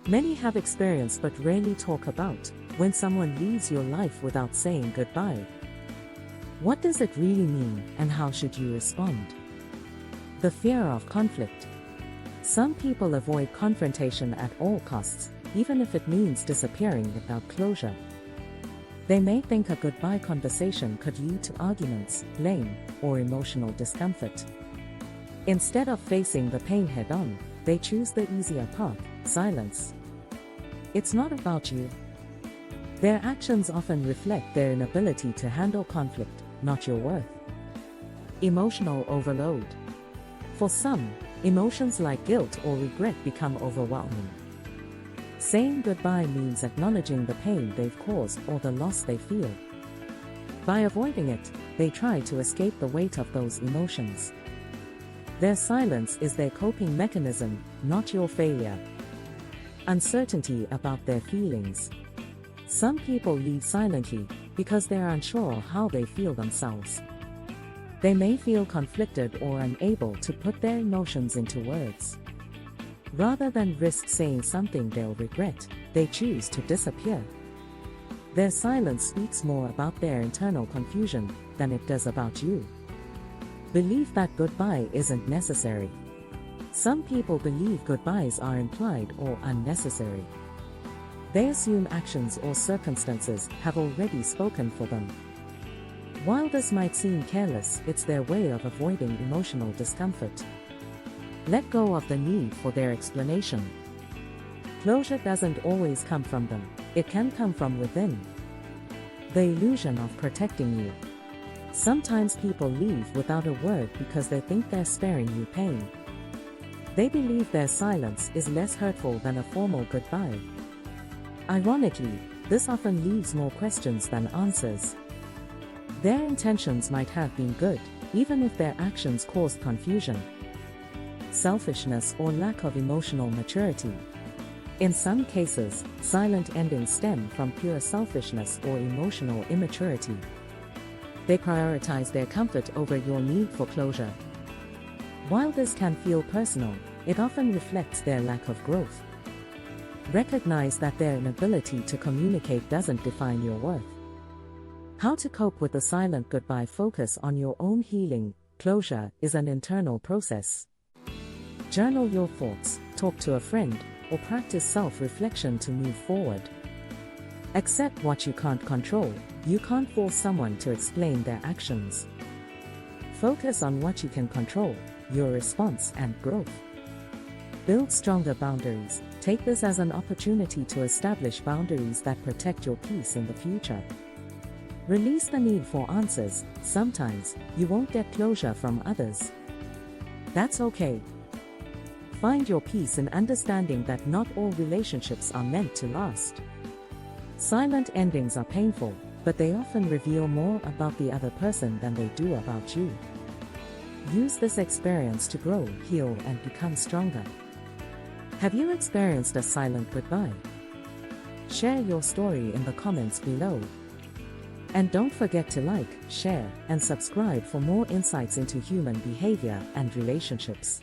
Many have experienced but rarely talk about when someone leaves your life without saying goodbye. What does it really mean, and how should you respond? The fear of conflict. Some people avoid confrontation at all costs, even if it means disappearing without closure. They may think a goodbye conversation could lead to arguments, blame, or emotional discomfort. Instead of facing the pain head-on, they choose the easier path, silence. It's not about you. Their actions often reflect their inability to handle conflict, not your worth. Emotional overload. For some, emotions like guilt or regret become overwhelming. Saying goodbye means acknowledging the pain they've caused or the loss they feel. By avoiding it, they try to escape the weight of those emotions. Their silence is their coping mechanism, not your failure. Uncertainty about their feelings. Some people leave silently because they are unsure of how they feel themselves. They may feel conflicted or unable to put their emotions into words. Rather than risk saying something they'll regret, they choose to disappear. Their silence speaks more about their internal confusion than it does about you. Believe that goodbye isn't necessary. Some people believe goodbyes are implied or unnecessary. They assume actions or circumstances have already spoken for them. While this might seem careless, it's their way of avoiding emotional discomfort. Let go of the need for their explanation. Closure doesn't always come from them, it can come from within. The illusion of protecting you. Sometimes people leave without a word because they think they're sparing you pain. They believe their silence is less hurtful than a formal goodbye. Ironically, this often leaves more questions than answers. Their intentions might have been good, even if their actions caused confusion. Selfishness or lack of emotional maturity. In some cases, silent endings stem from pure selfishness or emotional immaturity. They prioritize their comfort over your need for closure. While this can feel personal, it often reflects their lack of growth. Recognize that their inability to communicate doesn't define your worth. How to cope with a silent goodbye. Focus on your own healing. Closure is an internal process. Journal your thoughts, talk to a friend, or practice self-reflection to move forward. Accept what you can't control. You can't force someone to explain their actions. Focus on what you can control, your response and growth. Build stronger boundaries. Take this as an opportunity to establish boundaries that protect your peace in the future. Release the need for answers. Sometimes, you won't get closure from others. That's okay. Find your peace in understanding that not all relationships are meant to last. Silent endings are painful, but they often reveal more about the other person than they do about you. Use this experience to grow, heal, and become stronger. Have you experienced a silent goodbye? Share your story in the comments below. And don't forget to like, share, and subscribe for more insights into human behavior and relationships.